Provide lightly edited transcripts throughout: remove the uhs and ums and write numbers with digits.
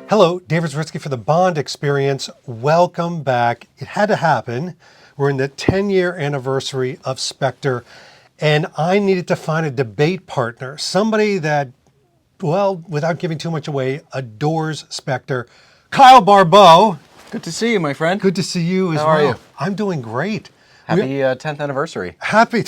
Hello, David Zritsky for the Bond Experience. Welcome back. It had to happen. We're in the 10-year anniversary of Spectre, and I needed to find a debate partner, somebody that, well, without giving too much away, adores Spectre. Kyle Barbeau. Good to see you, my friend. Good to see you as well. How are you? I'm doing great. Happy 10th anniversary. Happy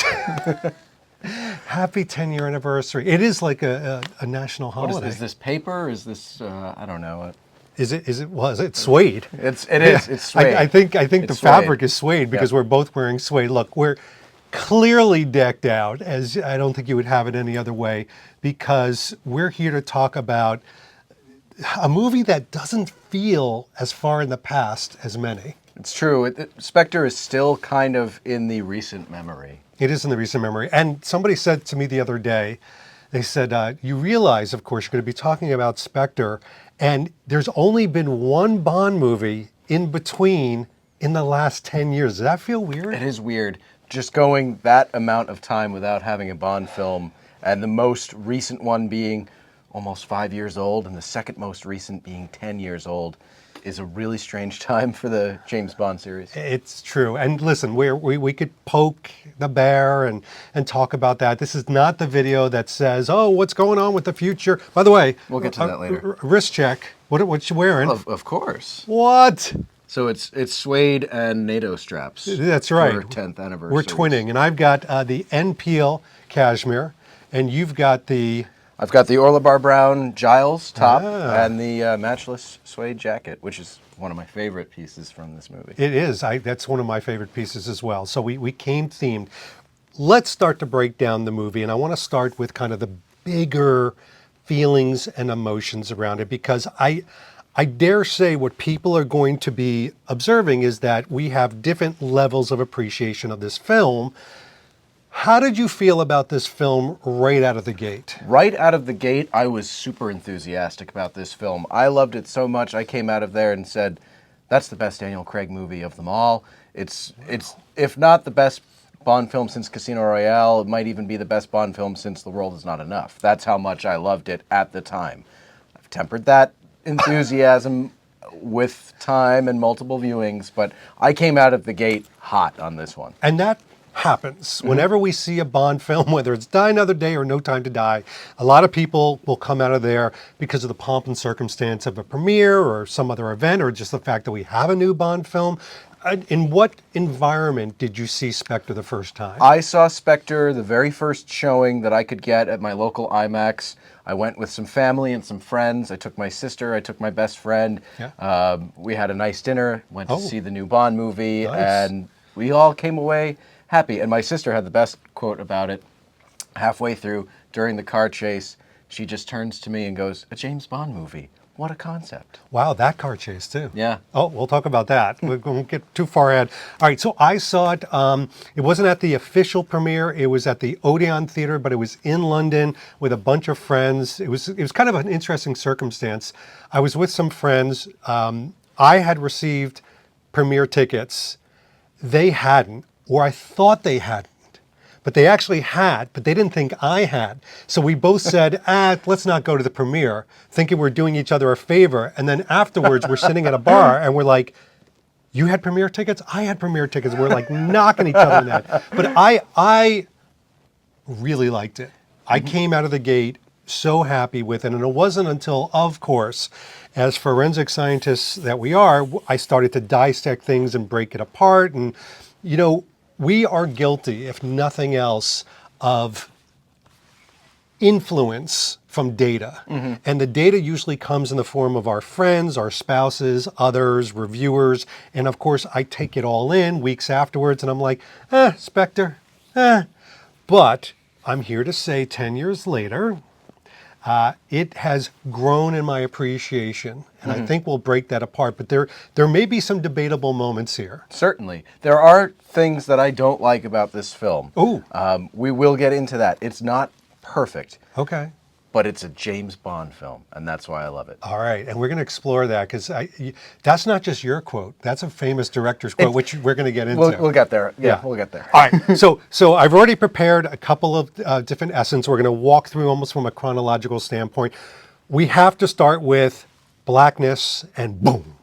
10-year anniversary. It is like a national holiday. What is this paper? Is this I don't know. Is it suede? It's suede. I think It's the suede. fabric is suede because Yep. we're both wearing suede. Look, we're clearly decked out, as I don't think you would have it any other way, because we're here to talk about a movie that doesn't feel as far in the past as many. It's true. Spectre is still kind of in the recent memory. It is in the recent memory. And somebody said to me the other day, they said, you realize, of course, you're going to be talking about Spectre, and there's only been one Bond movie in between in the last 10 years. Does that feel weird? It is weird. Just going that amount of time without having a Bond film, and the most recent one being almost 5 years old, and the second most recent being 10 years old, is a really strange time for the James Bond series. It's true. And listen, we could poke the bear and talk about that. This is not the video that says, oh, what's going on with the future? By the way, We'll get to that later. Wrist check. What you wearing? Of course. What? So it's suede and NATO straps. That's right. For 10th anniversary. We're twinning. And I've got the N. Peel cashmere, and you've got the... I've got the Orlebar Brown Giles top and the matchless suede jacket, which is one of my favorite pieces from this movie. It is. That's one of my favorite pieces as well. So we came themed. Let's start to break down the movie, and I want to start with kind of the bigger feelings and emotions around it, because I dare say what people are going to be observing is that we have different levels of appreciation of this film. How did you feel about this film right out of the gate? Right out of the gate, I was super enthusiastic about this film. I loved it so much, I came out of there and said, that's the best Daniel Craig movie of them all. It's if not the best Bond film since Casino Royale, it might even be the best Bond film since The World Is Not Enough. That's how much I loved it at the time. I've tempered that enthusiasm with time and multiple viewings, but I came out of the gate hot on this one. And that happens whenever we see a Bond film, whether it's Die Another Day or No Time to Die. A lot of people will come out of there because of the pomp and circumstance of a premiere or some other event, or just the fact that we have a new Bond film. In what environment did you see Spectre the first time? I saw Spectre the very first showing that I could get at my local IMAX. I went with some family and some friends. I took my sister, I took my best friend. Yeah. We had a nice dinner, went to see the new Bond movie, Nice. and we all came away happy. And my sister had the best quote about it. Halfway through, during the car chase, she just turns to me and goes, "A James Bond movie. What a concept." Wow, that car chase too. Yeah. Oh, we'll talk about that. We won't get too far ahead. All right, so I saw it. It wasn't at the official premiere. It was at the Odeon Theatre, but it was in London with a bunch of friends. It was kind of an interesting circumstance. I was with some friends. I had received premiere tickets. They hadn't, or I thought they hadn't. But they actually had, but they didn't think I had. So we both said, let's not go to the premiere, thinking we're doing each other a favor. And then afterwards, we're sitting at a bar and we're like, you had premiere tickets? I had premiere tickets. We're like knocking each other in that. But I really liked it. I came out of the gate so happy with it. And it wasn't until, of course, as forensic scientists that we are, I started to dissect things and break it apart. And, you know, we are guilty, if nothing else, of influence from data. And the data usually comes in the form of our friends, our spouses, others, reviewers. And of course, I take it all in weeks afterwards and I'm like, Spectre, But I'm here to say 10 years later, it has grown in my appreciation, and I think we'll break that apart. But there may be some debatable moments here. Certainly. There are things that I don't like about this film. Ooh. We will get into that. It's not perfect, Okay. but it's a James Bond film, and that's why I love it. All right, and we're going to explore that, because that's not just your quote. That's a famous director's quote, which we're going to get into. We'll get there. Yeah, we'll get there. All right, so I've already prepared a couple of different essence. We're going to walk through almost from a chronological standpoint. We have to start with blackness, and boom.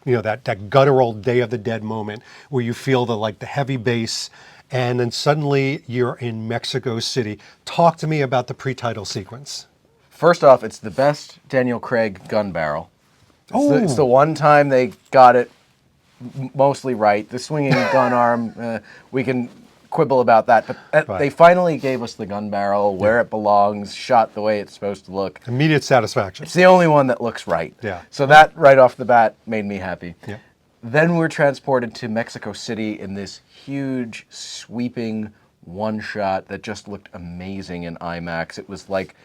That guttural Day of the Dead moment where you feel the heavy bass, and then suddenly you're in Mexico City. Talk to me about the pre-title sequence. First off, it's the best Daniel Craig gun barrel. It's the Oh, one time they got it mostly right. The swinging gun arm, we can quibble about that, but right. they finally gave us the gun barrel where it belongs, shot the way it's supposed to look. Immediate satisfaction. It's the only one that looks right. Yeah. So that right off the bat made me happy. Yeah. Then we're transported to Mexico City in this huge, sweeping one shot that just looked amazing in IMAX. It was like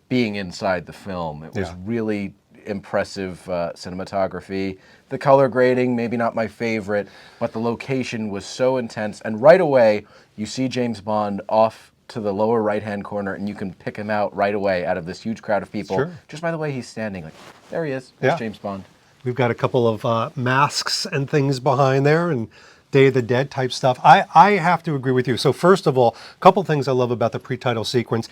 being inside the film. It was really impressive cinematography. The color grading, maybe not my favorite, but the location was so intense. And right away, you see James Bond off to the lower right-hand corner, and you can pick him out right away out of this huge crowd of people. Sure. Just by the way he's standing. Like, there he is. There's James Bond. We've got a couple of masks and things behind there and Day of the Dead type stuff. I have to agree with you. So first of all, a couple things I love about the pre-title sequence.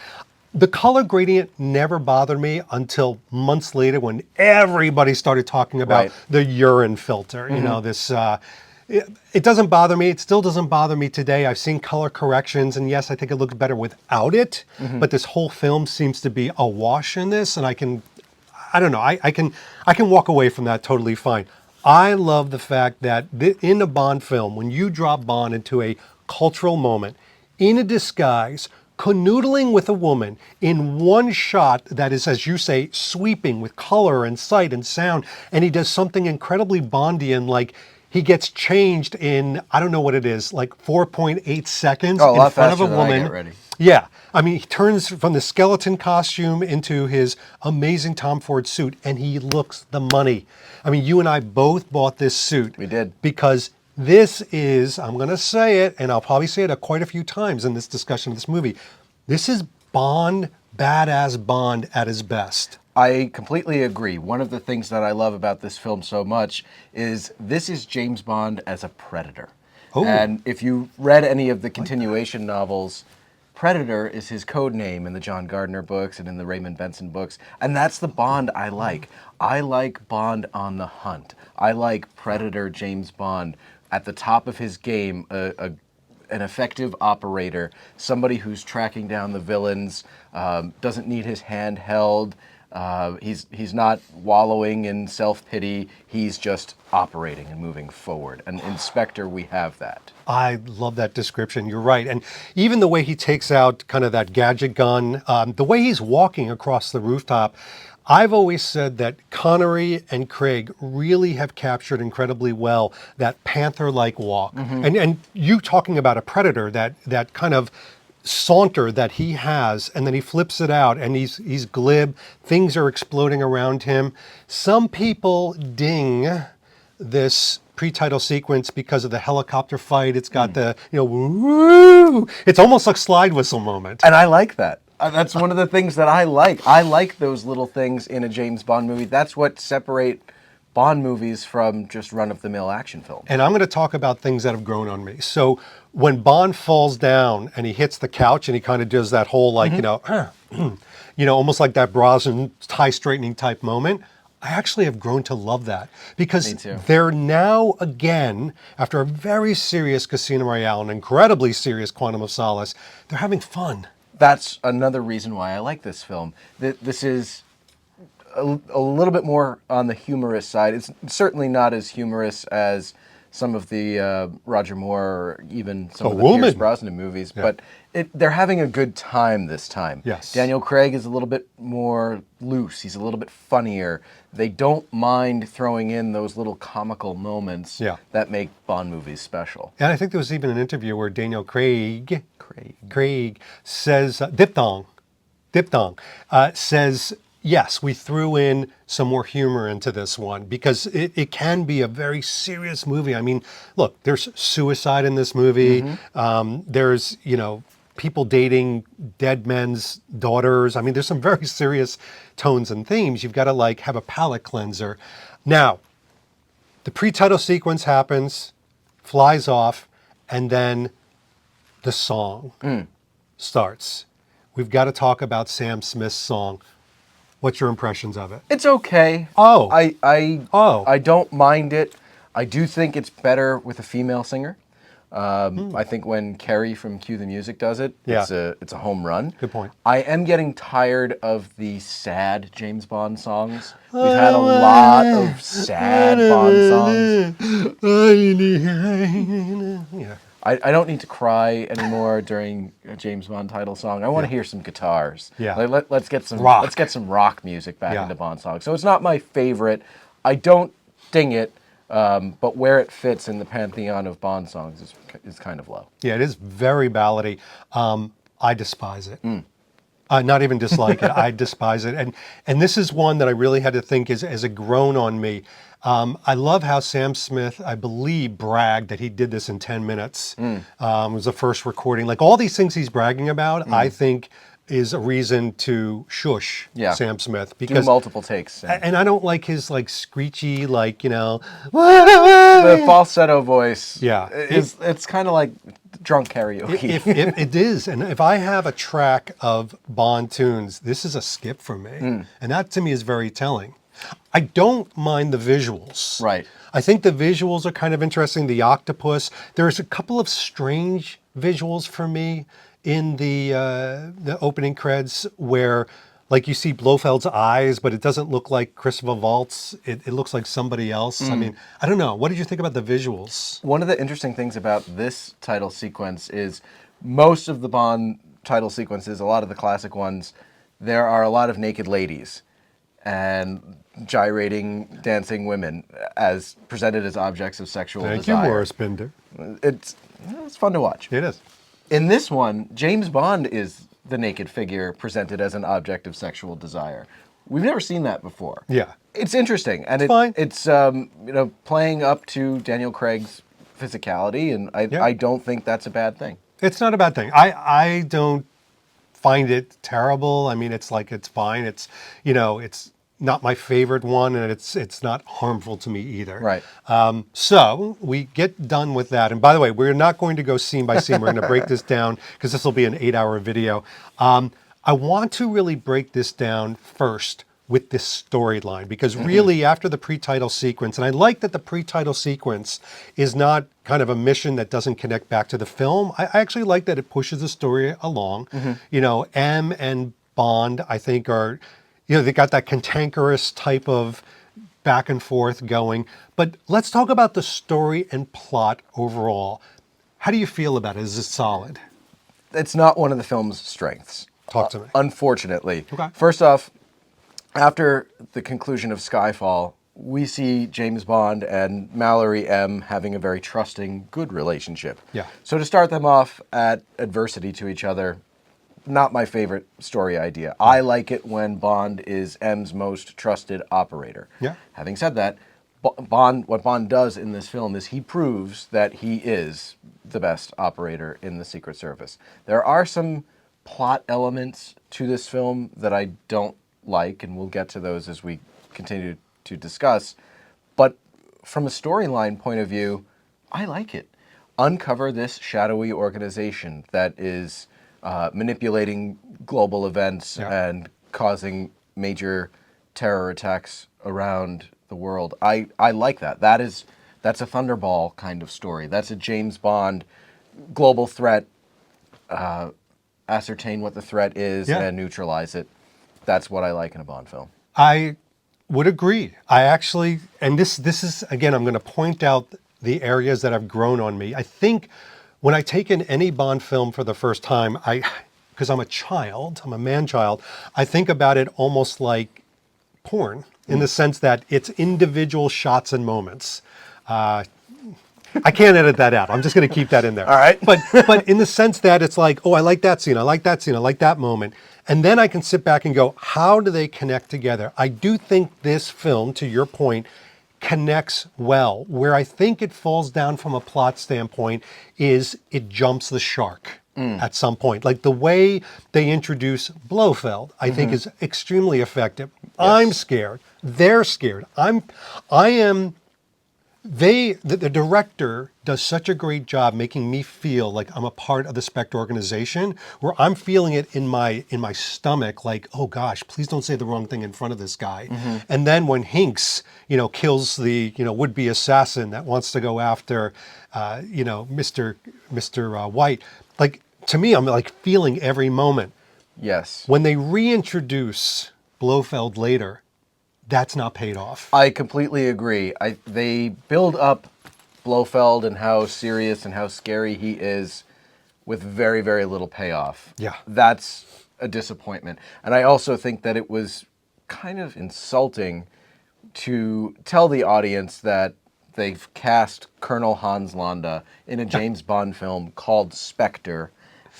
The color gradient never bothered me until months later when everybody started talking about the urine filter. This... It doesn't bother me. It still doesn't bother me today. I've seen color corrections, and yes, I think it looks better without it. But this whole film seems to be awash in this, and I don't know. I can walk away from that totally fine. I love the fact that in a Bond film, when you drop Bond into a cultural moment, in a disguise, canoodling with a woman in one shot that is, as you say, sweeping with color and sight and sound, and he does something incredibly Bondian, like he gets changed in, I don't know what it is, like 4.8 seconds in front of a woman. I get ready. Yeah. I mean, he turns from the skeleton costume into his amazing Tom Ford suit, and he looks the money. I mean, you and I both bought this suit. We did. Because this is, I'm going to say it, and I'll probably say it quite a few times in this discussion of this movie, this is Bond, badass Bond at his best. I completely agree. One of the things that I love about this film so much is this is James Bond as a predator. Oh. And if you read any of the continuation novels, Predator is his code name in the John Gardner books and in the Raymond Benson books. And that's the Bond I like. I like Bond on the hunt. I like Predator James Bond at the top of his game, an effective operator, somebody who's tracking down the villains, doesn't need his hand held. He's not wallowing in self-pity. He's just operating and moving forward. And in Spectre, we have that. I love that description. You're right. And even the way he takes out kind of that gadget gun, the way he's walking across the rooftop, I've always said that Connery and Craig really have captured incredibly well that panther-like walk. And you talking about a predator, that kind of saunter that he has, and then he flips it out, and he's glib. Things are exploding around him. Some people ding this pre-title sequence because of the helicopter fight. It's got the woo. It's almost like slide whistle moment. And I like that. That's one of the things that I like. I like those little things in a James Bond movie. That's what separate Bond movies from just run-of-the-mill action films. And I'm going to talk about things that have grown on me. So when Bond falls down and he hits the couch and he kind of does that whole almost like that Brosnan tie straightening type moment, I actually have grown to love that because they're now again, after a very serious Casino Royale, an incredibly serious Quantum of Solace, they're having fun. That's another reason why I like this film. This is a little bit more on the humorous side. It's certainly not as humorous as some of the Roger Moore or even some of the Pierce Brosnan movies, but they're having a good time this time. Yes. Daniel Craig is a little bit more loose. He's a little bit funnier. They don't mind throwing in those little comical moments that make Bond movies special. And I think there was even an interview where Daniel Craig says, Diphthong, says, yes, we threw in some more humor into this one because it can be a very serious movie. I mean, look, there's suicide in this movie. There's, people dating dead men's daughters. I mean, there's some very serious tones and themes. You've got to have a palate cleanser. Now, the pre-title sequence happens, flies off, and then the song starts. We've got to talk about Sam Smith's song. What's your impressions of it? It's okay. Oh. I don't mind it. I do think it's better with a female singer. I think when Carrie from Cue the Music does it, Yeah. it's a home run. Good point. I am getting tired of the sad James Bond songs. We've had a lot of sad Bond songs. Yeah. I don't need to cry anymore during a James Bond title song. I want to hear some guitars. Yeah. Let's get some Rock. Let's get some rock music back Yeah. into Bond songs. So it's not my favorite. I don't ding it, but where it fits in the pantheon of Bond songs is kind of low. Yeah, it is very ballady. I despise it. Not even dislike it. I despise it. And this is one that I really had to think as a grown on me. I love how Sam Smith, I believe, bragged that he did this in 10 minutes. It was the first recording. Like all these things he's bragging about, I think is a reason to shush Sam Smith. Do multiple takes. And I don't like his like screechy, like, The falsetto voice. Yeah. It's kind of like drunk karaoke. If it is, and if I have a track of Bond tunes, this is a skip for me. And that to me is very telling. I don't mind the visuals. Right. I think the visuals are kind of interesting. The octopus. There's a couple of strange visuals for me in the opening credits where, like, you see Blofeld's eyes, but it doesn't look like Christopher Waltz. It looks like somebody else. I mean, I don't know. What did you think about the visuals? One of the interesting things about this title sequence is most of the Bond title sequences, a lot of the classic ones, there are a lot of naked ladies and gyrating, dancing women as presented as objects of sexual Thank desire. you, Morris Binder. It's fun to watch. It is. In this one, James Bond is the naked figure presented as an object of sexual desire. We've never seen that before. Yeah. It's interesting, and fine. it's playing up to Daniel Craig's physicality, and I don't think that's a bad thing. It's not a bad thing. I don't find it terrible. I mean, it's like, it's fine. It's, it's not my favorite one, and it's not harmful to me either. Right. So we get done with that. And by the way, we're not going to go scene by scene. We're going to break this down because this will be an 8-hour video. I want to really break this down first with this storyline, because really after the pre-title sequence, and I like that the pre-title sequence is not kind of a mission that doesn't connect back to the film. I actually like that it pushes the story along. M and Bond, I think, are, they got that cantankerous type of back and forth going. But let's talk about the story and plot overall. How do you feel about it? Is it solid? It's not one of the film's strengths. Talk to me. Unfortunately. Okay. First off, after the conclusion of Skyfall, we see James Bond and Mallory M having a very trusting, good relationship. Yeah. So to start them off at adversity to each other, not my favorite story idea. I like it when Bond is M's most trusted operator. Yeah. Having said that, what Bond does in this film is he proves that he is the best operator in the Secret Service. There are some plot elements to this film that I don't like, and we'll get to those as we continue to discuss. But from a storyline point of view, I like it. Uncover this shadowy organization that is manipulating global events and causing major terror attacks around the world. I like that. That's a Thunderball kind of story. That's a James Bond global threat, ascertain what the threat is and neutralize it. That's what I like in a Bond film. I would agree. I actually, and this is, again, I'm going to point out the areas that have grown on me. I think when I take in any Bond film for the first time, because I'm a man-child, I think about it almost like porn, in the sense that it's individual shots and moments. I can't edit that out. I'm just going to keep that in there. All right. But in the sense that it's like, oh, I like that scene. I like that scene. I like that moment. And then I can sit back and go, how do they connect together? I do think this film, to your point, connects well. Where I think it falls down from a plot standpoint is it jumps the shark at some point. Like the way they introduce Blofeld, I think is extremely effective. Yes. I'm scared. They're scared. I am The director does such a great job making me feel like I'm a part of the Spectre organization, where I'm feeling it in my stomach, like, oh gosh, please don't say the wrong thing in front of this guy. And then when Hinx, kills the would-be assassin that wants to go after, Mr. White, like to me, I'm like feeling every moment. Yes. When they reintroduce Blofeld later, that's not paid off. I completely agree. They build up Blofeld and how serious and how scary he is with very, very little payoff. Yeah. That's a disappointment. And I also think that it was kind of insulting to tell the audience that they've cast Colonel Hans Landa in a James Bond film called Spectre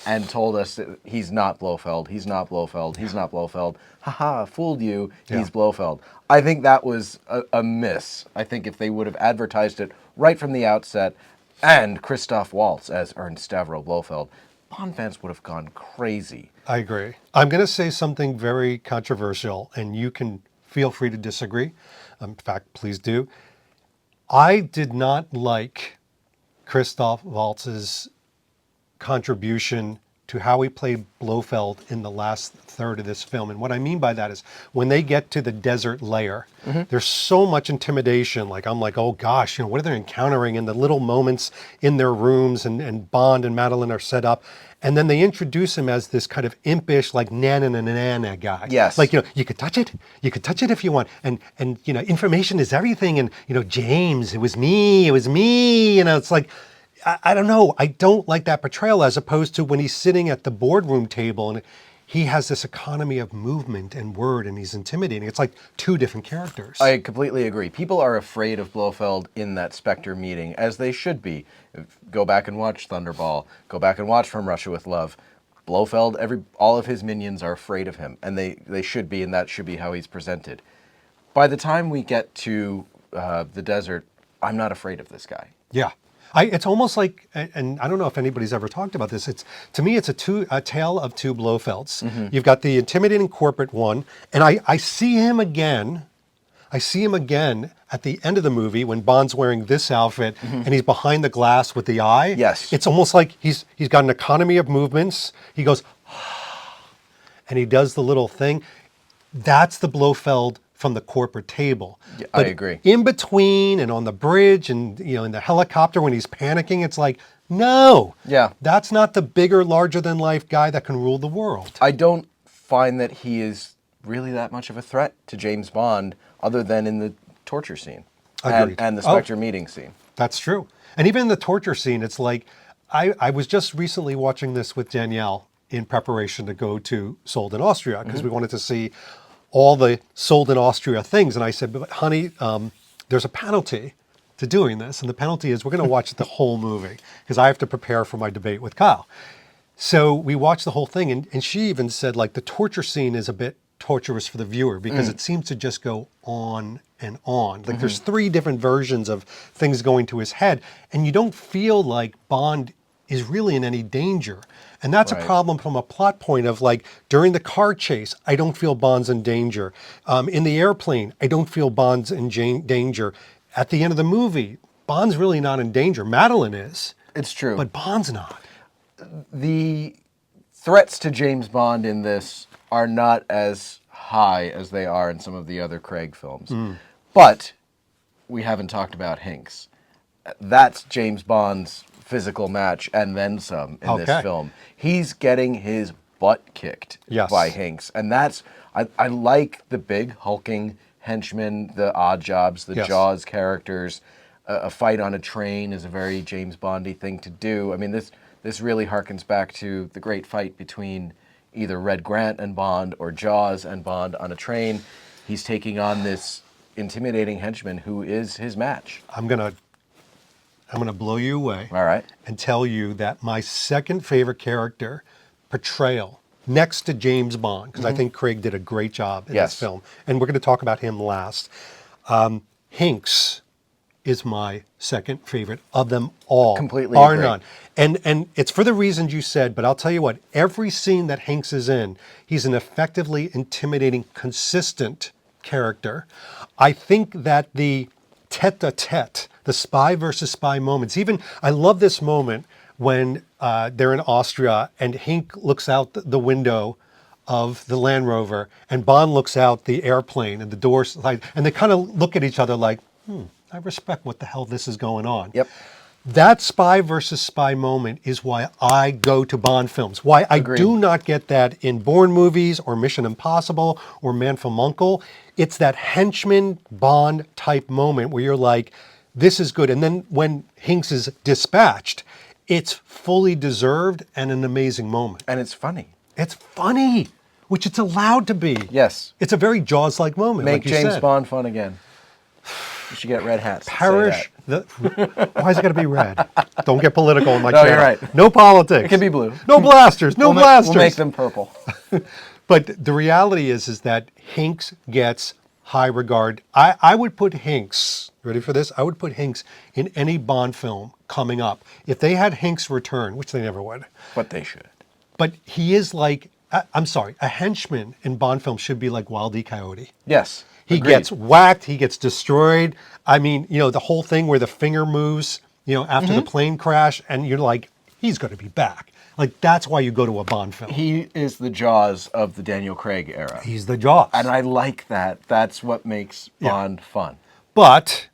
and told us that he's not Blofeld, he's not Blofeld, he's not Blofeld. Haha, fooled you, he's Blofeld. I think that was a miss. I think if they would have advertised it right from the outset, and Christoph Waltz as Ernst Stavro Blofeld, Bond fans would have gone crazy. I agree. I'm going to say something very controversial, and you can feel free to disagree. In fact, please do. I did not like Christoph Waltz's contribution to how he played Blofeld in the last third of this film. And what I mean by that is when they get to the desert lair, there's so much intimidation. Like, I'm like, oh gosh, what are they encountering in the little moments in their rooms, and Bond and Madeline are set up. And then they introduce him as this kind of impish, like nana guy. Yes. Like, you could touch it. You could touch it if you want. And information is everything. And, James, it was me. It's like, I don't know. I don't like that portrayal, as opposed to when he's sitting at the boardroom table and he has this economy of movement and word and he's intimidating. It's like two different characters. I completely agree. People are afraid of Blofeld in that Spectre meeting, as they should be. Go back and watch Thunderball. Go back and watch From Russia with Love. Blofeld, all of his minions are afraid of him, and they should be, and that should be how he's presented. By the time we get to the desert, I'm not afraid of this guy. Yeah. It's almost like, and I don't know if anybody's ever talked about this. To me, it's a tale of two Blofelds. You've got the intimidating corporate one, and I see him again. I see him again at the end of the movie when Bond's wearing this outfit and he's behind the glass with the eye. Yes. It's almost like he's got an economy of movements. He goes, and he does the little thing. That's the Blofeld from the corporate table. Yeah, but I agree. In between and on the bridge and in the helicopter when he's panicking, it's like, no. Yeah. That's not the bigger, larger than life guy that can rule the world. I don't find that he is really that much of a threat to James Bond, other than in the torture scene and the Spectre meeting scene. That's true. And even in the torture scene, it's like, I was just recently watching this with Danielle in preparation to go to Sold in Austria, because we wanted to see all the Sold in Austria things. And I said, but honey, there's a penalty to doing this. And the penalty is we're going to watch the whole movie, because I have to prepare for my debate with Kyle. So we watched the whole thing. And she even said, like, the torture scene is a bit torturous for the viewer, because it seems to just go on and on. Like, there's three different versions of things going to his head. And you don't feel like Bond is really in any danger. And that's Right. a problem from a plot point of, like, during the car chase, I don't feel Bond's in danger. In the airplane, I don't feel Bond's in danger. At the end of the movie, Bond's really not in danger. Madeline is. It's true. But Bond's not. The threats to James Bond in this are not as high as they are in some of the other Craig films. But we haven't talked about Hinx. That's James Bond's physical match and then some in this film. He's getting his butt kicked by Hinx. And that's, I like the big hulking henchmen, the odd jobs, the Jaws characters. A fight on a train is a very James Bondy thing to do. I mean, this really harkens back to the great fight between either Red Grant and Bond or Jaws and Bond on a train. He's taking on this intimidating henchman who is his match. I'm gonna blow you away. All right. And tell you that my second favorite character portrayal, next to James Bond, because I think Craig did a great job in this film, and we're going to talk about him last. Hinx is my second favorite of them all. Completely bar agree. none. And it's for the reasons you said, but I'll tell you what, every scene that Hinx is in, he's an effectively intimidating, consistent character. I think that the tete-a-tete the spy versus spy moments. Even I love this moment when they're in Austria and Hink looks out the window of the Land Rover and Bond looks out the airplane and the doors slide, and they kind of look at each other like, I respect what the hell this is going on. Yep. That spy versus spy moment is why I go to Bond films. Why I Agreed. do not get that in Bourne movies or Mission Impossible or Man from U.N.C.L.E. It's that henchman Bond type moment where you're like, this is good. And then when Hinx is dispatched, it's fully deserved and an amazing moment. And it's funny. It's funny, which it's allowed to be. Yes. It's a very Jaws-like moment. Make like you James said. Bond fun again. You should get red hats. that say Parish. Why is it got to be red? Don't get political in my No, channel. you're right. No politics. It can be blue. No blasters. No blasters. We'll make them purple. But the reality is that Hinx gets high regard. I would put Hinx, ready for this? I would put Hinx in any Bond film coming up. If they had Hinx return, which they never would. But they should. But he is like, I'm sorry, a henchman in Bond films should be like Wile E. Coyote. Yes. He agreed. gets whacked, he gets destroyed. I mean, the whole thing where the finger moves, after the plane crash, and you're like, he's going to be back. Like, that's why you go to a Bond film. He is the Jaws of the Daniel Craig era. He's the Jaws. And I like that. That's what makes Bond fun. But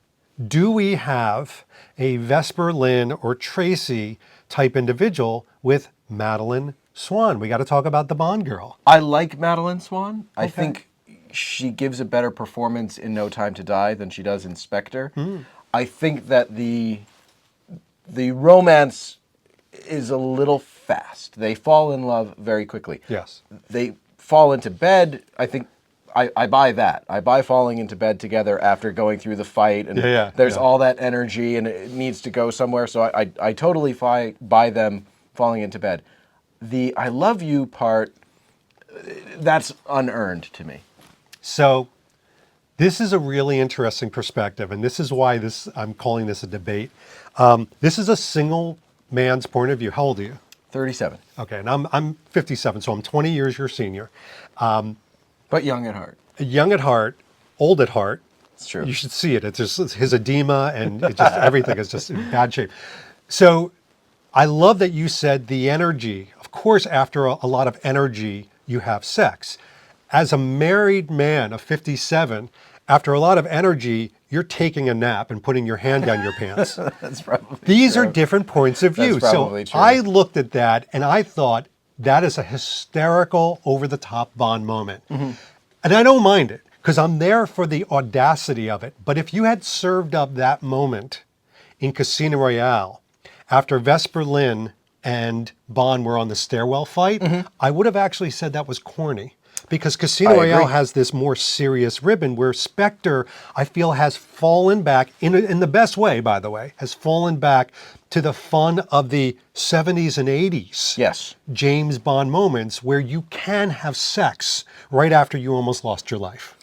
do we have a Vesper Lynn or Tracy type individual with Madeline Swan? We got to talk about the Bond girl. I like Madeline Swan. I Okay. think she gives a better performance in No Time to Die than she does in Spectre. I think that the romance is a little fast. They fall in love very quickly. Yes. They fall into bed. I think I buy that. I buy falling into bed together after going through the fight, and there's all that energy, and it needs to go somewhere. So I totally buy them falling into bed. The I love you part, that's unearned to me. So this is a really interesting perspective, and this is why I'm calling this a debate. This is a single man's point of view. How old are you? 37. Okay, and I'm 57, so I'm 20 years your senior. But young at heart. Young at heart, old at heart. It's true. You should see it. It's just his edema and it just everything is just in bad shape. So I love that you said the energy. Of course, after a lot of energy, you have sex. As a married man of 57, after a lot of energy, you're taking a nap and putting your hand down your pants. That's probably These true. are different points of view. That's probably So true. I looked at that and I thought that is a hysterical, over-the-top Bond moment. Mm-hmm. And I don't mind it because I'm there for the audacity of it. But if you had served up that moment in Casino Royale after Vesper Lynn and Bond were on the stairwell fight, I would have actually said that was corny. Because Casino I Royale agree. has this more serious ribbon where Spectre, I feel, has fallen back, in the best way, by the way, has fallen back to the fun of the 70s and 80s. Yes. James Bond moments where you can have sex right after you almost lost your life.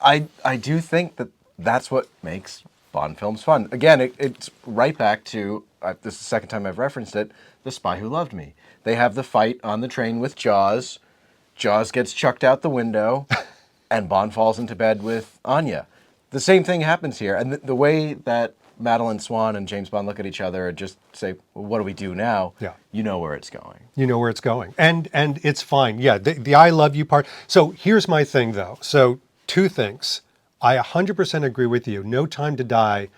I do think that that's what makes Bond films fun. Again, it's right back to, this is the second time I've referenced it, The Spy Who Loved Me. They have the fight on the train with Jaws. Jaws gets chucked out the window, and Bond falls into bed with Anya. The same thing happens here. And the way that Madeline Swan and James Bond look at each other and just say, well, what do we do now? Yeah. You know where it's going. You know where it's going. And it's fine. Yeah, the I love you part. So here's my thing, though. So two things. I 100% agree with you. No Time to Die.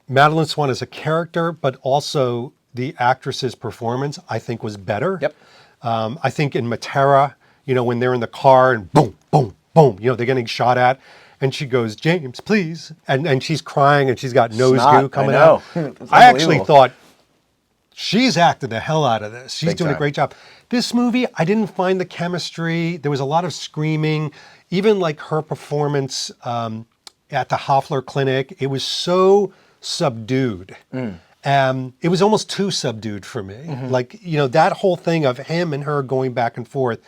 Madeline Swan is a character, but also the actress's performance, I think, was better. Yep. I think in Matera, when they're in the car and boom, boom, boom, they're getting shot at. And she goes, James, please. And she's crying and she's got nose Snot, goo coming I know. out. That's I actually unbelievable. thought she's acted the hell out of this. She's Big doing a time. great job. This movie, I didn't find the chemistry. There was a lot of screaming. Even like her performance at the Hoffler Clinic, it was so subdued. It was almost too subdued for me. Like, that whole thing of him and her going back and forth.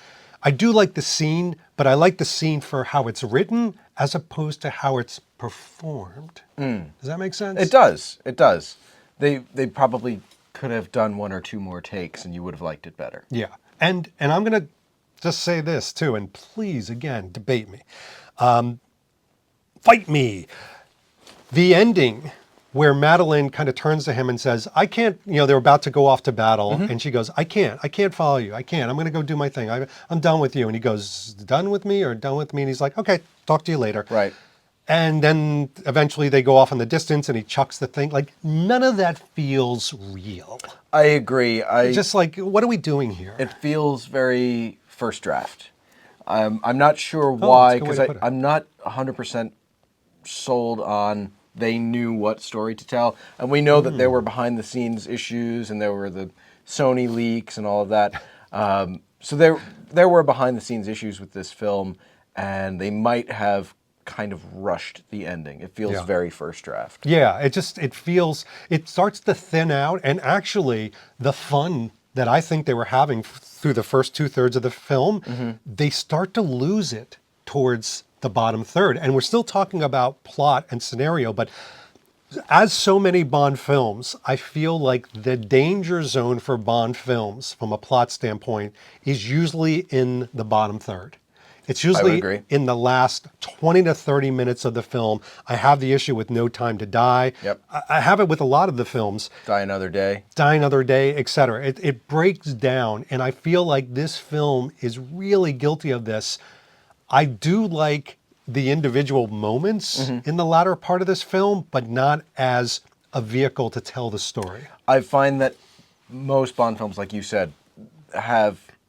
I do like the scene, but I like the scene for how it's written as opposed to how it's performed. Does that make sense? It does. It does. They probably could have done one or two more takes and you would have liked it better. Yeah. And I'm going to just say this too, and please, again, debate me. Fight me. The ending where Madeline kind of turns to him and says, I can't, they're about to go off to battle. And she goes, I can't follow you. I can't. I'm going to go do my thing. I'm done with you. And he goes, done with me or done with me? And he's like, okay, talk to you later. Right. And then eventually they go off in the distance and he chucks the thing. Like, none of that feels real. I agree. Just like, what are we doing here? It feels very first draft. I'm not sure that's a why, good way because to put it. I'm not 100% sold on they knew what story to tell. And we know that there were behind-the-scenes issues and there were the Sony leaks and all of that. So there were behind-the-scenes issues with this film, and they might have kind of rushed the ending. It feels very first draft. Yeah, it starts to thin out. And actually, the fun that I think they were having through the first 2/3 of the film, they start to lose it towards the bottom third. And we're still talking about plot and scenario, but as so many Bond films, I feel like the danger zone for Bond films from a plot standpoint is usually in the bottom third. It's usually agree. in the last 20 to 30 minutes of the film. I have the issue with No Time to Die. Yep. I have it with a lot of the films. Die Another Day. Die Another Day, etc. It breaks down, and I feel like this film is really guilty of this. I do like the individual moments in the latter part of this film, but not as a vehicle to tell the story. I find that most Bond films, like you said,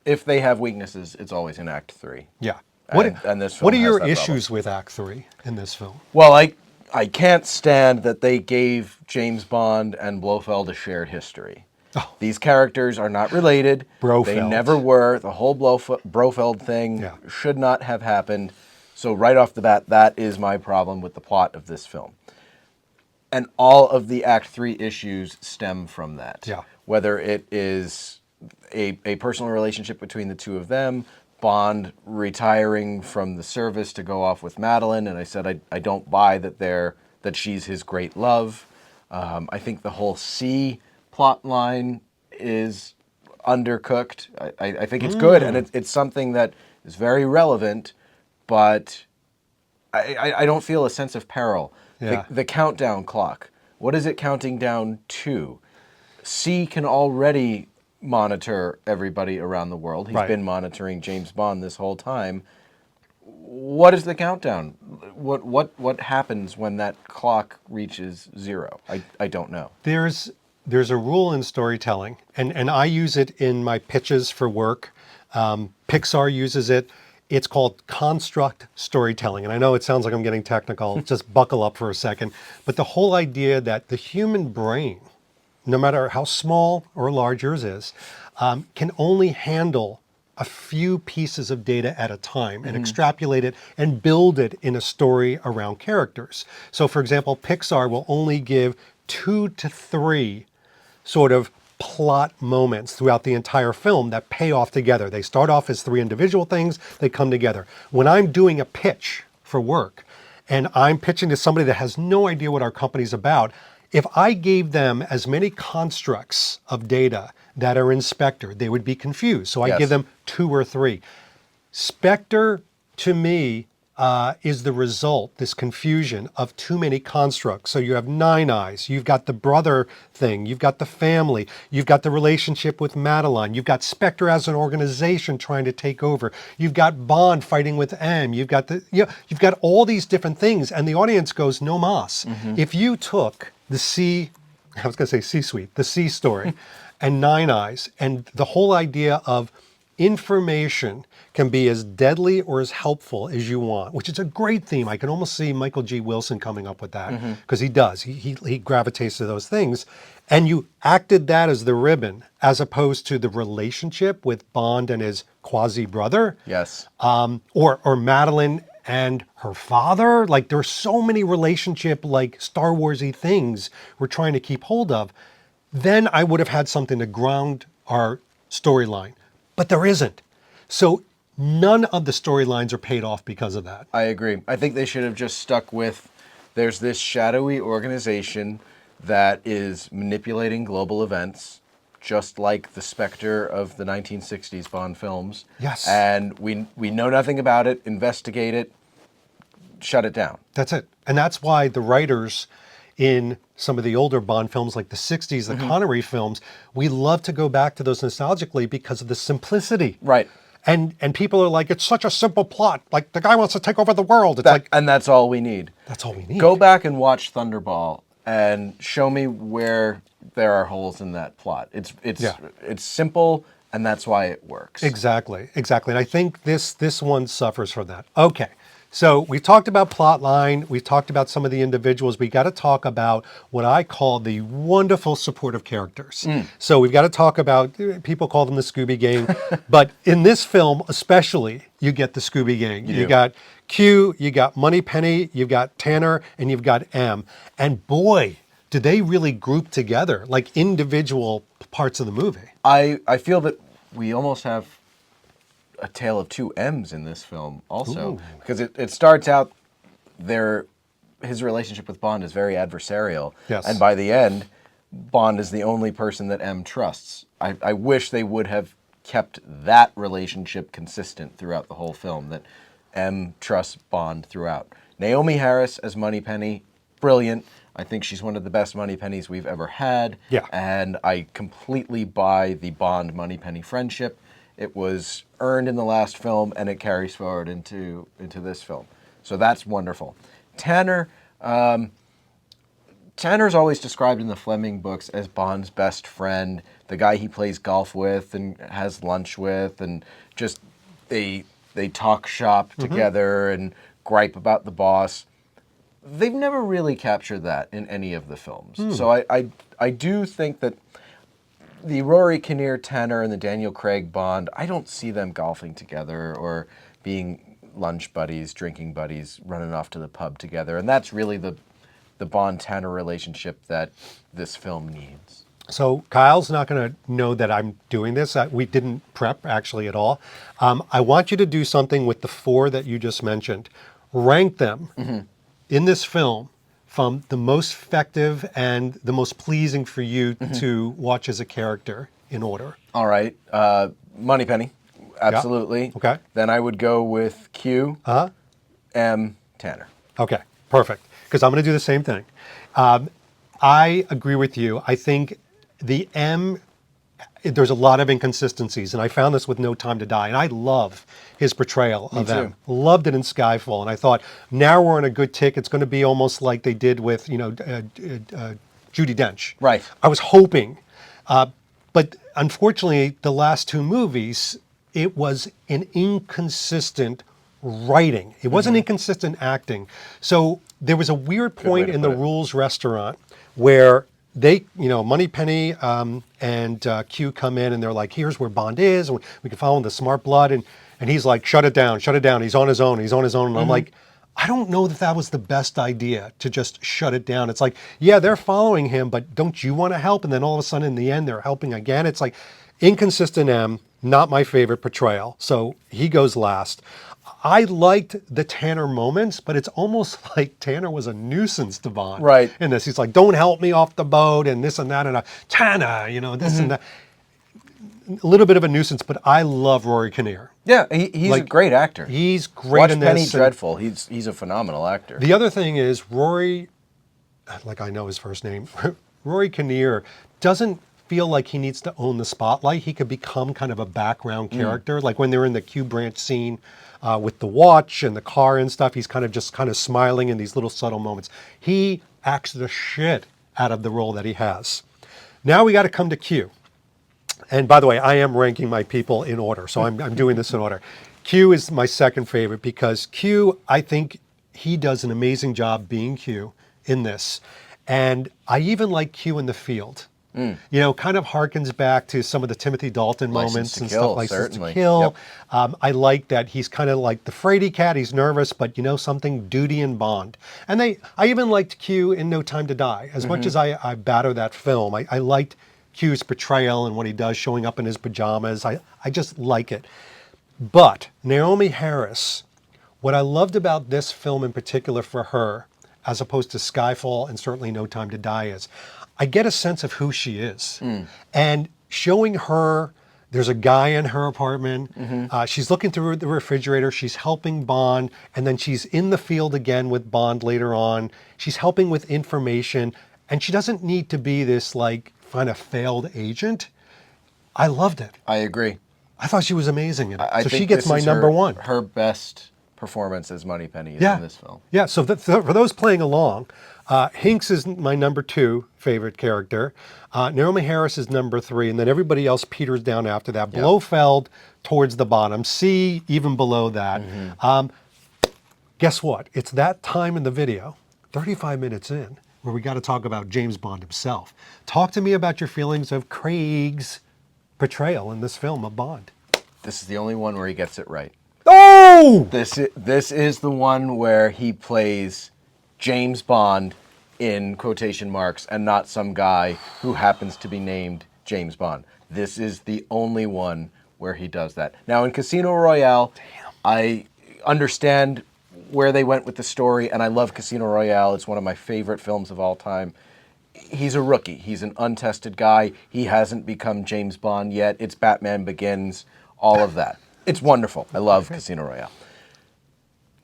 if they have weaknesses, it's always in Act 3. Yeah. And this film What are has your that issues with Act 3 in this film? Well, I can't stand that they gave James Bond and Blofeld a shared history. Oh. These characters are not related. Brofeld. They never were. The whole Brofeld thing should not have happened. So right off the bat, that is my problem with the plot of this film. And all of the Act 3 issues stem from that. Yeah. Whether it is a personal relationship between the two of them, Bond retiring from the service to go off with Madeline, and I said I don't buy that she's his great love. I think the whole C plot line is undercooked. I think it's good, and it's something that is very relevant, but I don't feel a sense of peril. Yeah. The countdown clock, what is it counting down to? C can already monitor everybody around the world. He's been monitoring James Bond this whole time. What is the countdown? What happens when that clock reaches 0? I don't know. There's a rule in storytelling, and I use it in my pitches for work. Pixar uses it. It's called construct storytelling. And I know it sounds like I'm getting technical. Just buckle up for a second. But the whole idea that the human brain, no matter how small or large yours is, can only handle a few pieces of data at a time and extrapolate it and build it in a story around characters. So for example, Pixar will only give 2 to 3 sort of plot moments throughout the entire film that pay off together. They start off as 3 individual things, they come together. When I'm doing a pitch for work and I'm pitching to somebody that has no idea what our company's about, if I gave them as many constructs of data that are in Spectre, they would be confused. So I give them 2 or 3. Spectre, to me, is the result, this confusion of too many constructs. So you have 9 Eyes, you've got the brother thing, you've got the family, you've got the relationship with Madeline, you've got Spectre as an organization trying to take over, you've got Bond fighting with M, you've got you've got all these different things, and the audience goes, no mas. If you took the C-suite, the C story, and 9 Eyes, and the whole idea of information can be as deadly or as helpful as you want, which is a great theme. I can almost see Michael G. Wilson coming up with that, because he does. He gravitates to those things. And you acted that as the ribbon, as opposed to the relationship with Bond and his quasi-brother. Yes. Or Madeline and her father. Like, there's so many relationship, like Star Wars-y things we're trying to keep hold of. Then I would have had something to ground our storyline. But there isn't. So none of the storylines are paid off because of that. I agree. I think they should have just stuck with, there's this shadowy organization that is manipulating global events, just like the Spectre of the 1960s Bond films. Yes. And we know nothing about it, investigate it, shut it down. That's it. And that's why the writers in some of the older Bond films like the 60s, the Connery films, we love to go back to those nostalgically because of the simplicity. Right. And people are like, it's such a simple plot. Like, the guy wants to take over the world. It's like, And that's all we need. that's all we need. Go back and watch Thunderball and show me where there are holes in that plot. It's simple, and that's why it works. Exactly. And I think this one suffers from that. Okay. So we talked about plot line. We talked about some of the individuals. We got to talk about what I call the wonderful supportive characters. So we've got to talk about, people call them the Scooby Gang, but in this film especially, you get the Scooby Gang. You got Q, you got Moneypenny, you've got Tanner, and you've got M. And boy, do they really group together like individual parts of the movie. I feel that we almost have a tale of two M's in this film also. Because it starts out his relationship with Bond is very adversarial. Yes. And by the end, Bond is the only person that M trusts. I wish they would have kept that relationship consistent throughout the whole film, that M trusts Bond throughout. Naomi Harris as Moneypenny, brilliant. I think she's one of the best Moneypennys we've ever had. Yeah. And I completely buy the Bond Moneypenny friendship. It was earned in the last film, and it carries forward into this film. So that's wonderful. Tanner, Tanner's always described in the Fleming books as Bond's best friend, the guy he plays golf with and has lunch with, and just they talk shop together and gripe about the boss. They've never really captured that in any of the films. So I do think that the Rory Kinnear Tanner and the Daniel Craig Bond, I don't see them golfing together or being lunch buddies, drinking buddies, running off to the pub together. And that's really the Bond-Tanner relationship that this film needs. So Kyle's not going to know that I'm doing this. We didn't prep actually at all. I want you to do something with the four that you just mentioned. Rank them in this film from the most effective and the most pleasing for you to watch as a character in order. All right. Moneypenny, absolutely. Yeah. Okay. Then I would go with Q, M, Tanner. Okay, perfect. Because I'm going to do the same thing. I agree with you. I think the M, there's a lot of inconsistencies, and I found this with No Time to Die, and I love his portrayal of M. Loved it in Skyfall, and I thought, now we're on a good tick. It's going to be almost like they did with, Judi Dench. Right. I was hoping, but unfortunately, the last two movies, it was an inconsistent writing. It wasn't inconsistent acting. So there was a weird point in the Rules restaurant where they, Moneypenny and Q come in and they're like, here's where Bond is, and we can follow him, the smart blood, and he's like, shut it down, he's on his own. And I'm like, I don't know that was the best idea to just shut it down. It's like, yeah, they're following him, but don't you want to help? And then all of a sudden in the end, they're helping again. It's like inconsistent M, not my favorite portrayal. So he goes last. I liked the Tanner moments, but it's almost like Tanner was a nuisance to Bond. Right. In this, he's like, don't help me off the boat and this and that. And Tanner, this and that. A little bit of a nuisance, but I love Rory Kinnear. Yeah, he's a great actor. He's great Watch in this. Penny Dreadful. He's a phenomenal actor. The other thing is Rory, like I know his first name, Rory Kinnear doesn't feel like he needs to own the spotlight. He could become kind of a background character. Like when they're in the Q Branch scene with the watch and the car and stuff, he's kind of smiling in these little subtle moments. He acts the shit out of the role that he has. Now we got to come to Q. And by the way, I am ranking my people in order, so I'm doing this in order. Q is my second favorite because Q, I think he does an amazing job being Q in this. And I even like Q in the field. Kind of harkens back to some of the Timothy Dalton moments and stuff like License to Kill. Yep. I like that he's kind of like the fraidy cat. He's nervous, but something, duty and Bond. And I even liked Q in No Time to Die. As much as I batter that film, I liked Q's portrayal and what he does, showing up in his pajamas. I just like it. But Naomi Harris, what I loved about this film in particular for her, as opposed to Skyfall and certainly No Time to Die, is I get a sense of who she is. And showing her, There's a guy in her apartment. She's looking through the refrigerator. She's helping Bond. And then she's in the field again with Bond later on. She's helping with information. And she doesn't need to be this like kind of failed agent. I loved it. I agree. I thought she was amazing in it. I So think she gets this my is number one. Her best performance as Moneypenny is Yeah. in this film. Yeah, so for those playing along, Hinx is my number 2 favorite character. Naomi Harris is number 3, and then everybody else peters down after that. Yeah. Blofeld towards the bottom. C even below that. Guess what? It's that time in the video, 35 minutes in, where we got to talk about James Bond himself. Talk to me about your feelings of Craig's portrayal in this film of Bond. This is the only one where he gets it right. Oh! This is the one where he plays James Bond in quotation marks and not some guy who happens to be named James Bond. This is the only one where he does that. Now in Casino Royale, I understand where they went with the story, and I love Casino Royale. It's one of my favorite films of all time. He's a rookie. He's an untested guy. He hasn't become James Bond yet. It's Batman Begins, all of that. It's wonderful. I love Casino Royale.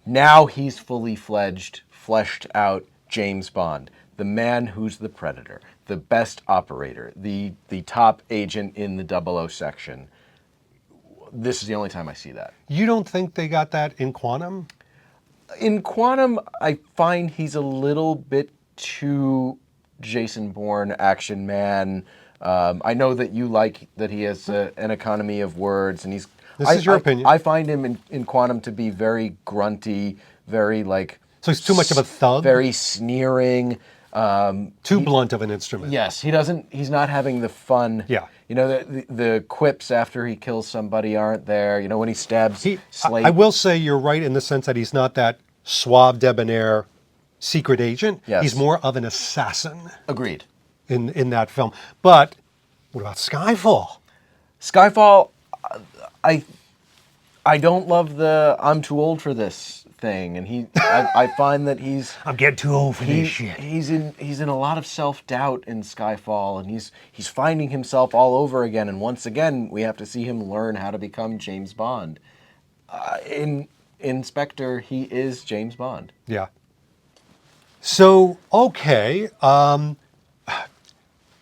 Now he's fully fledged, fleshed out James Bond, the man who's the Predator, the best operator, the top agent in the 00 section. This is the only time I see that. You don't think they got that in Quantum? In Quantum, I find he's a little bit too Jason Bourne, action man. I know that you like that he has an economy of words, and he's. This is your opinion. I find him in Quantum to be very grunty, very like. So he's too much of a thug? Very sneering. Too blunt of an instrument. Yes, he doesn't. He's not having the fun. Yeah. You know, the quips after he kills somebody aren't there. You know, when he stabs Slate. I will say you're right in the sense that he's not that suave, debonair secret agent. Yes. He's more of an assassin Agreed. in that film. But what about Skyfall? Skyfall, I don't love the I'm too old for this thing, and I find that I'm getting too old for this shit. He's in a lot of self-doubt in Skyfall, and he's finding himself all over again, and once again we have to see him learn how to become James Bond. In Spectre, he is James Bond. Yeah. So, okay.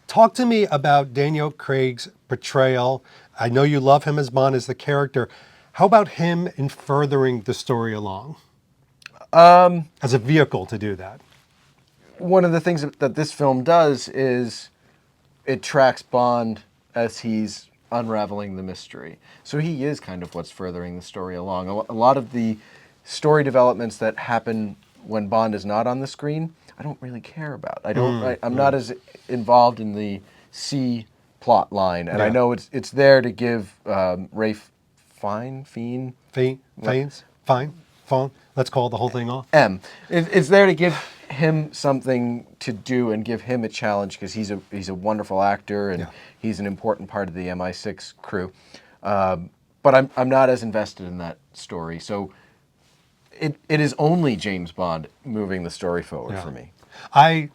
Talk to me about Daniel Craig's portrayal. I know you love him as Bond, as the character. How about him in furthering the story along? As a vehicle to do that. One of the things that this film does is it tracks Bond as he's unraveling the mystery. So he is kind of what's furthering the story along. A lot of the story developments that happen when Bond is not on the screen, I don't really care about. I'm not as involved in the C plot line, and I know it's there to give Rafe Fiennes. Let's call the whole thing off. It's there to give him something to do and give him a challenge because he's a wonderful actor and he's an important part of the MI6 crew. But I'm not as invested in that story. So it is only James Bond moving the story forward for me. I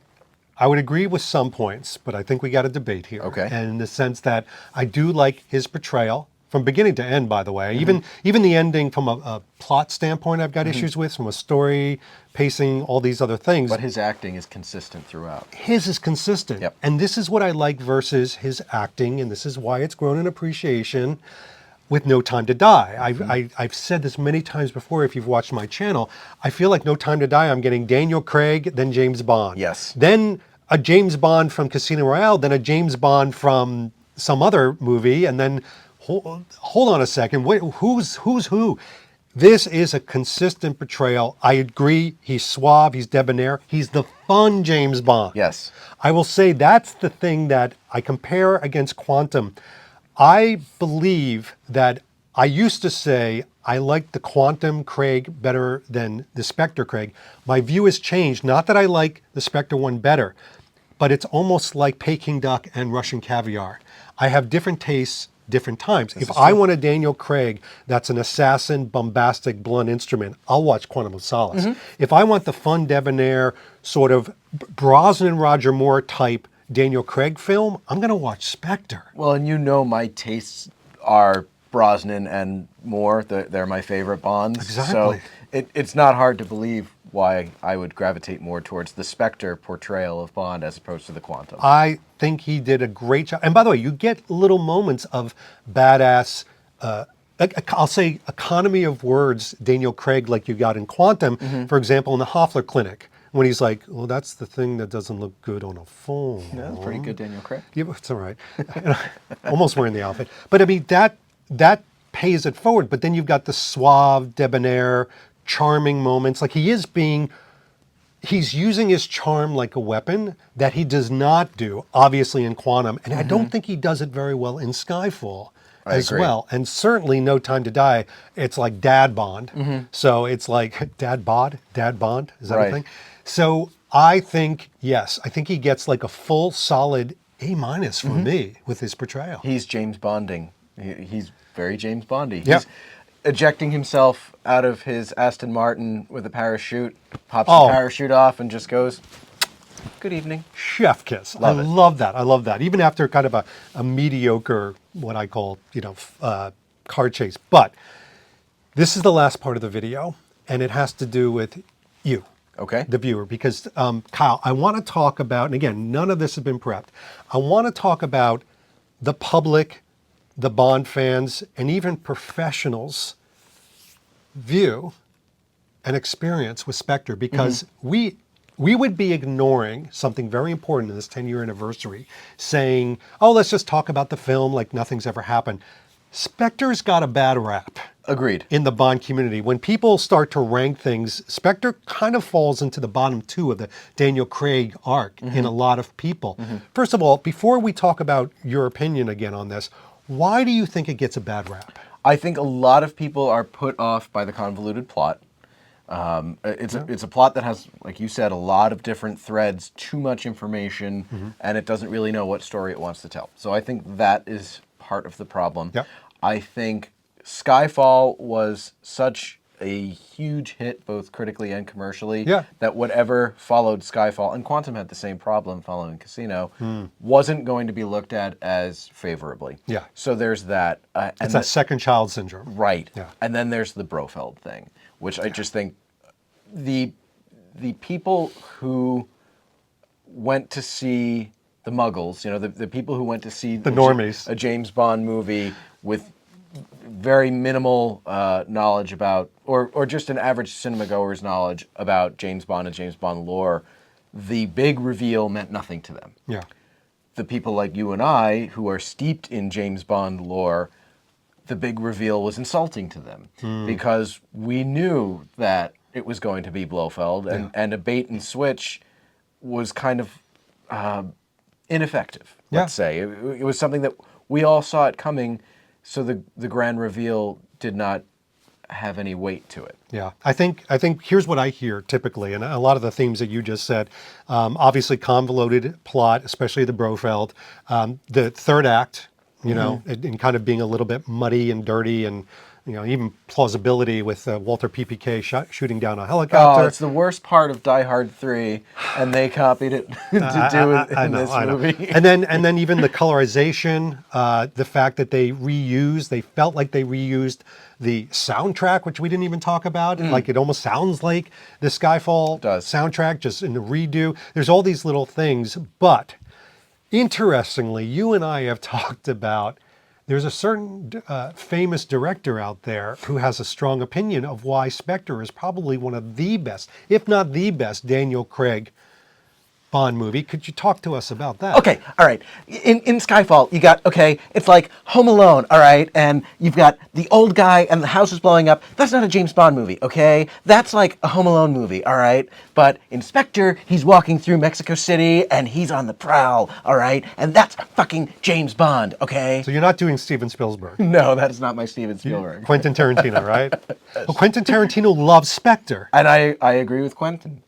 would agree with some points, but I think we got a debate here. Okay. And in the sense that I do like his portrayal from beginning to end, by the way. Even the ending from a plot standpoint I've got issues with, from a story, pacing, all these other things. But his acting is consistent throughout. His is consistent. Yep. And this is what I like versus his acting, and this is why it's grown in appreciation with No Time to Die. I've said this many times before if you've watched my channel. I feel like No Time to Die, I'm getting Daniel Craig, then James Bond. Yes. Then a James Bond from Casino Royale, then a James Bond from some other movie, and then hold on a second, wait, who's who? This is a consistent portrayal. I agree, he's suave, he's debonair, he's the fun James Bond. Yes. I will say that's the thing that I compare against Quantum. I believe that I used to say I like the Quantum Craig better than the Spectre Craig. My view has changed. Not that I like the Spectre one better, but it's almost like Peking duck and Russian caviar. I have different tastes, different times. If I want a Daniel Craig that's an assassin, bombastic, blunt instrument, I'll watch Quantum of Solace. If I want the fun, debonair, sort of Brosnan, Roger Moore type Daniel Craig film, I'm going to watch Spectre. Well, and you know my tastes are Brosnan and Moore. They're my favorite Bonds. Exactly. So it's not hard to believe why I would gravitate more towards the Spectre portrayal of Bond as opposed to the Quantum. I think he did a great job. And by the way, you get little moments of badass, I'll say economy of words, Daniel Craig, like you got in Quantum, for example, in the Hoffler Clinic, when he's like, well, that's the thing that doesn't look good on a phone. Yeah, that's pretty good, Daniel Craig. Yeah, it's all right. Almost wearing the outfit. But I mean, that pays it forward. But then you've got the suave, debonair, charming moments. Like he's using his charm like a weapon that he does not do, obviously, in Quantum. And I don't think he does it very well in Skyfall as agree. well. And certainly No Time to Die, it's like Dad Bond. So it's like Dad Bond? Is that a Right. thing? So I think, yes, I think he gets like a full, solid A- for me with his portrayal. He's James Bonding. He's very James Bondy. Yeah. He's ejecting himself out of his Aston Martin with a parachute, pops Oh. the parachute off, and just goes, "Good evening." Chef kiss. Love it. Love that. I love that. Even after kind of a mediocre, what I call, car chase. But this is the last part of the video, and it has to do with you, Okay. the viewer, because Kyle, I want to talk about, and again, none of this has been prepped. I want to talk about the public, the Bond fans, and even professionals' view and experience with Spectre, because we would be ignoring something very important in this 10-year anniversary, saying, oh, let's just talk about the film like nothing's ever happened. Spectre's got a bad rap Agreed. in the Bond community. When people start to rank things, Spectre kind of falls into the bottom two of the Daniel Craig arc in a lot of people. First of all, before we talk about your opinion again on this, why do you think it gets a bad rap? I think a lot of people are put off by the convoluted plot. It's a plot that has, like you said, a lot of different threads, too much information, and it doesn't really know what story it wants to tell. So I think that is part of the problem. Yep. I think Skyfall was such a huge hit, both critically and commercially, Yeah. that whatever followed Skyfall, and Quantum had the same problem following Casino, wasn't going to be looked at as favorably. Yeah. So there's that. It's that second child syndrome. Right. Yeah. And then there's the Blofeld thing, which I just think the people who went to see the Muggles, the people who went to see The normies. a James Bond movie with very minimal knowledge about, or just an average cinema goer's knowledge about James Bond and James Bond lore, the big reveal meant nothing to them. Yeah. The people like you and I, who are steeped in James Bond lore, the big reveal was insulting to them because we knew that it was going to be Blofeld, and a bait and switch was kind of ineffective, let's say. It was something that we all saw it coming, so the grand reveal did not have any weight to it. Yeah, I think here's what I hear typically, and a lot of the themes that you just said. Obviously, convoluted plot, especially the Blofeld. The third act, and kind of being a little bit muddy and dirty, and even plausibility with Walter PPK shooting down a helicopter. Oh, it's the worst part of Die Hard 3, and they copied it to do it in this movie. And then even the colorization, the fact that they felt like they reused the soundtrack, which we didn't even talk about. Like it almost sounds like the Skyfall soundtrack, just in the redo. There's all these little things, but interestingly, you and I have talked about there's a certain famous director out there who has a strong opinion of why Spectre is probably one of the best, if not the best, Daniel Craig Bond movie. Could you talk to us about that? Okay, all right. In Skyfall, you got, it's like Home Alone, all right? And you've got the old guy and the house is blowing up. That's not a James Bond movie, okay? That's like a Home Alone movie, all right? But in Spectre, he's walking through Mexico City and he's on the prowl, all right? And that's fucking James Bond, okay? So you're not doing Steven Spielberg. No, that's not my Steven Spielberg. Quentin Tarantino, right? Well, Quentin Tarantino loves Spectre. And I agree with Quentin.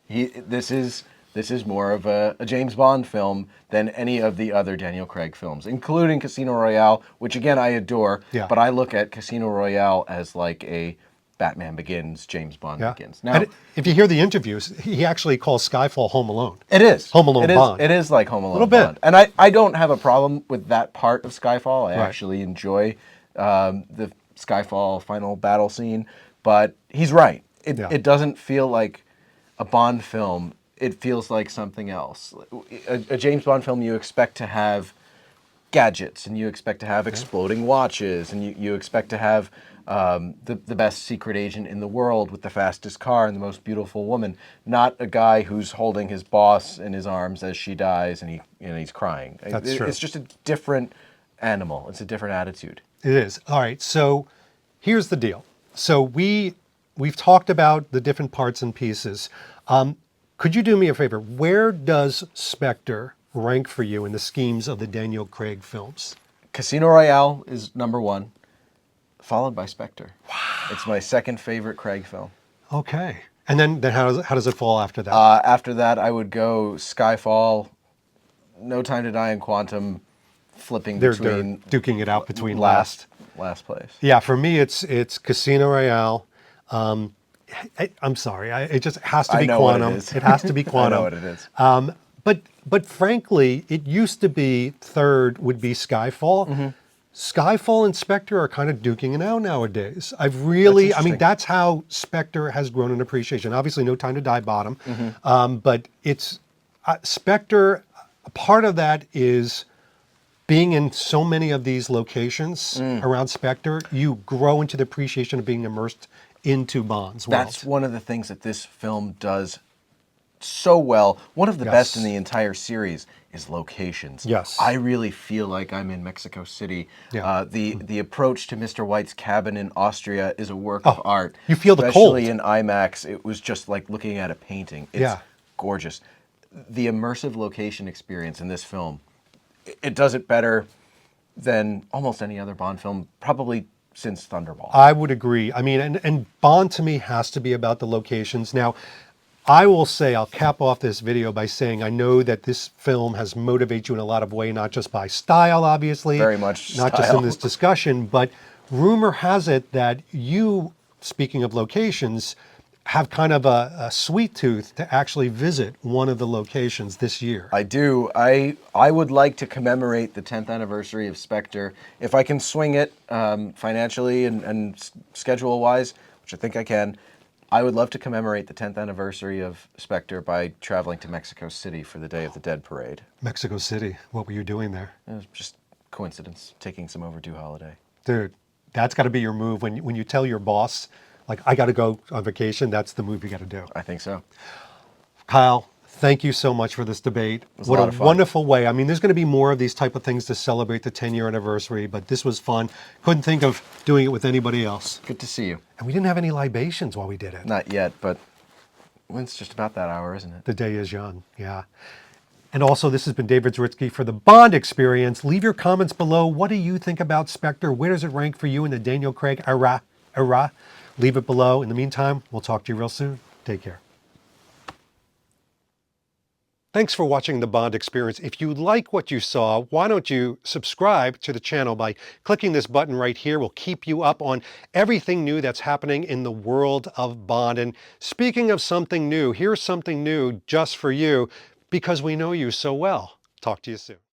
This is more of a James Bond film than any of the other Daniel Craig films, including Casino Royale, which again I adore, but I look at Casino Royale as like a Batman Begins, James Bond Begins. Now, and if you hear the interviews, he actually calls Skyfall Home Alone. it is. Home Alone Bond. It is like Home Alone Little bit. Bond. And I don't have a problem with that part of Skyfall. I actually enjoy the Skyfall final battle scene. But he's right. Yeah. It doesn't feel like a Bond film. It feels like something else. A James Bond film, you expect to have gadgets, and you expect to have exploding watches, and you expect to have the best secret agent in the world with the fastest car and the most beautiful woman, not a guy who's holding his boss in his arms as she dies and he's crying. That's true. It's just a different animal. It's a different attitude. It is. All right. So here's the deal. So we've talked about the different parts and pieces. Could you do me a favor? Where does Spectre rank for you in the schemes of the Daniel Craig films? Casino Royale is number one, followed by Spectre. Wow. It's my second favorite Craig film. Okay. And then how does it fall after that? After that, I would go Skyfall, No Time to Die, and Quantum, flipping they're between duking it out between last place. Yeah, for me it's Casino Royale. I'm sorry, it just has to be I know what Quantum. it is. It has to be I Quantum. know what it is. But frankly, it used to be third would be Skyfall. Mm-hmm. Skyfall and Spectre are kind of duking it out nowadays. I mean, interesting. that's how Spectre has grown in appreciation. Obviously, No Time to Die bottom, Mm-hmm. but it's Spectre. Part of that is being in so many of these locations around Spectre. You grow into the appreciation of being immersed into Bond's world. That's one of the things that this film does so well. One of the best in the entire series is locations. Yes. I really feel like I'm in Mexico City. Yeah. The approach to Mr. White's cabin in Austria is a work of art. you feel the cold. Especially in IMAX, it was just like looking at a painting. It's gorgeous. The immersive location experience in this film, it does it better than almost any other Bond film, probably since Thunderball. I would agree. I mean, and Bond to me has to be about the locations. Now, I will say, I'll cap off this video by saying I know that this film has motivated you in a lot of way, not just by style, obviously. Very much not just style. in this discussion, but rumor has it that you, speaking of locations, have kind of a sweet tooth to actually visit one of the locations this year. I do. I would like to commemorate the 10th anniversary of Spectre. If I can swing it financially and schedule-wise, which I think I can, I would love to commemorate the 10th anniversary of Spectre by traveling to Mexico City for the Day of the Dead parade. Mexico City, what were you doing there? It was just coincidence, taking some overdue holiday. Dude, that's got to be your move. When you tell your boss, like, I got to go on vacation, that's the move you got to do. I think so. Kyle, thank you so much for this debate. was a What lot a of fun. wonderful way. I mean, there's going to be more of these type of things to celebrate the 10-year anniversary, but this was fun. Couldn't think of doing it with anybody else. Good to see you. And we didn't have any libations while we did it. Not yet, but it's just about that hour, isn't it? The day is young, yeah. And also, this has been David Zritsky for the Bond Experience. Leave your comments below. What do you think about Spectre? Where does it rank for you in the Daniel Craig era? Leave it below. In the meantime, we'll talk to you real soon. Take care. Thanks for watching the Bond Experience. If you like what you saw, why don't you subscribe to the channel by clicking this button right here. We'll keep you up on everything new that's happening in the world of Bond. And speaking of something new, here's something new just for you because we know you so well. Talk to you soon.